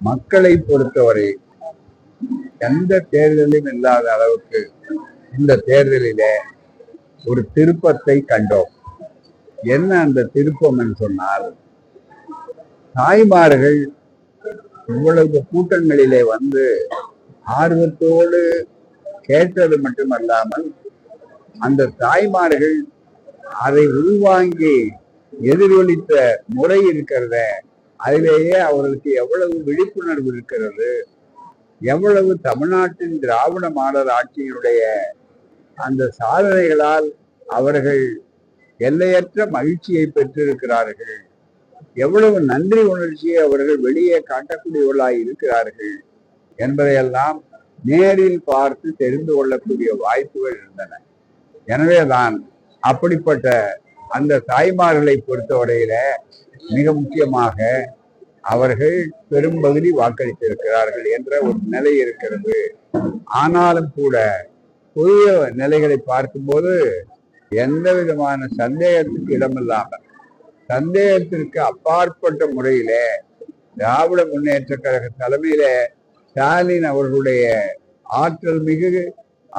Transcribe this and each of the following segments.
மக்களை பொறுத்தவரை எந்த தேர்தலிலும் இல்லாத அளவுக்கு இந்த தேர்தலிலே ஒரு திருப்பத்தை கண்டோம். என்ன அந்த திருப்பம் என்று சொன்னால், தாய்மார்கள் இவ்வளவு கூட்டங்களிலே வந்து ஆர்வத்தோடு கேட்டது மட்டுமல்லாமல், அந்த தாய்மார்கள் அதை உள்வாங்கி எதிரொலித்த முறை இருக்கிறத, அதிலேயே அவர்களுக்கு எவ்வளவு விழிப்புணர்வு இருக்கிறது, எவ்வளவு தமிழ்நாட்டின் திராவிட மாடல் ஆட்சியினுடைய அந்த சாதனைகளால் அவர்கள் எல்லையற்ற மகிழ்ச்சியை பெற்றிருக்கிறார்கள், எவ்வளவு நன்றி உணர்ச்சியை அவர்கள் வெளியே காட்டக்கூடியவர்களாய் இருக்கிறார்கள் என்பதையெல்லாம் நேரில் பார்த்து தெரிந்து கொள்ளக்கூடிய வாய்ப்புகள் இருந்தன. எனவேதான் அப்படிப்பட்ட அந்த தாய்மார்களை பொறுத்தவரையில மிக முக்கியமாக அவர்கள் பெரும்பகுதி வாக்களித்திருக்கிறார்கள் என்ற ஒரு நிலை இருக்கிறது. ஆனாலும் கூட புதிய நிலைகளை பார்க்கும்போது எந்த விதமான சந்தேகத்துக்கு இடமில்லாமல், சந்தேகத்திற்கு அப்பாற்பட்ட முறையிலே திராவிட முன்னேற்ற கழக தலைமையில ஸ்டாலின் அவர்களுடைய ஆற்றல் மிகு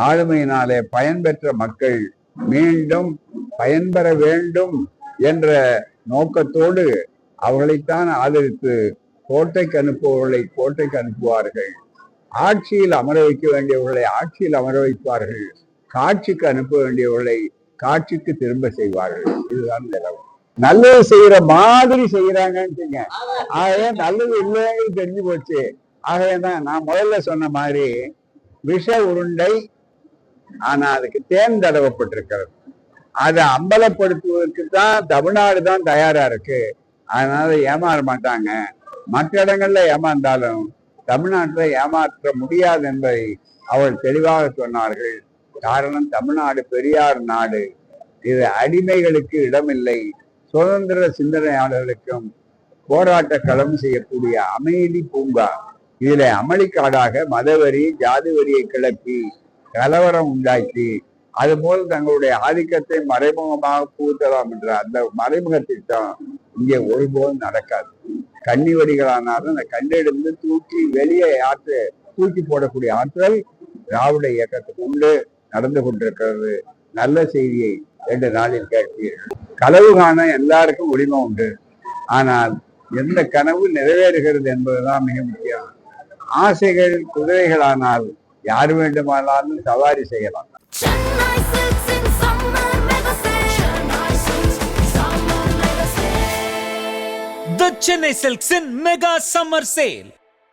ஆளுமையினாலே பயன்பெற்ற மக்கள் மீண்டும் பயன்பெற வேண்டும் என்ற நோக்கத்தோடு அவர்களைத்தான் ஆதரித்து கோட்டைக்கு அனுப்புபவர்களை கோட்டைக்கு அனுப்புவார்கள், ஆட்சியில் அமர வைக்க வேண்டியவர்களை ஆட்சியில் அமர வைப்பார்கள், காட்சிக்கு அனுப்ப வேண்டியவர்களை காட்சிக்கு திரும்ப செய்வார்கள். இதுதான் நிலவு. நல்லது செய்யற மாதிரி செய்யறாங்கன்னு ஆகவே நல்லது இல்லைன்னு தெரிஞ்சு போச்சு. ஆகவேதான் நான் முதல்ல சொன்ன மாதிரி விஷ உருண்டை, ஆனா அதுக்கு தேன் தடவப்பட்டிருக்கிறது. அதை அம்பலப்படுத்துவதற்கு தான் தமிழ்நாடு தான் தயாரா இருக்கு. அதனால ஏமாற மாட்டாங்க. மற்ற இடங்கள்ல ஏமாந்தாலும் தமிழ்நாட்டில் ஏமாற்ற முடியாது என்பதை அவள் தெளிவாக சொன்னார்கள். காரணம், தமிழ்நாடு பெரியார் நாடு, இது அடிமைகளுக்கு இடமில்லை, சுதந்திர சிந்தனையாளர்களுக்கும் போராட்ட களம் செய்யக்கூடிய அமைதி பூங்கா. இதுல அமளிக்காடாக மதவரி ஜாதி வரியை கிளப்பி கலவரம் உண்டாக்கி அதுபோல் தங்களுடைய ஆதிக்கத்தை மறைமுகமாக புகுத்தலாம் என்ற அந்த மறைமுக திட்டம் இங்கே ஒருபோதும் நடக்காது. கன்னி வரிகளானாலும் அந்த கண்ணிலிருந்து தூக்கி வெளியே தூக்கி போடக்கூடிய ஆற்றல் திராவிட இயக்கத்துக்கு உண்டு, நடந்து கொண்டிருக்கிறது. நல்ல செய்தியை 2 நாளில் கேட்பீர்கள். கனவு காண எல்லாருக்கும் உரிமை உண்டு. ஆனால் எந்த கனவு நிறைவேறுகிறது என்பதுதான் மிக முக்கியம். ஆசைகள் குதிரைகளானால் யார் வேண்டுமானாலும் சவாரி செய்யலாம். The Chennai Silks in Mega Summer Sale.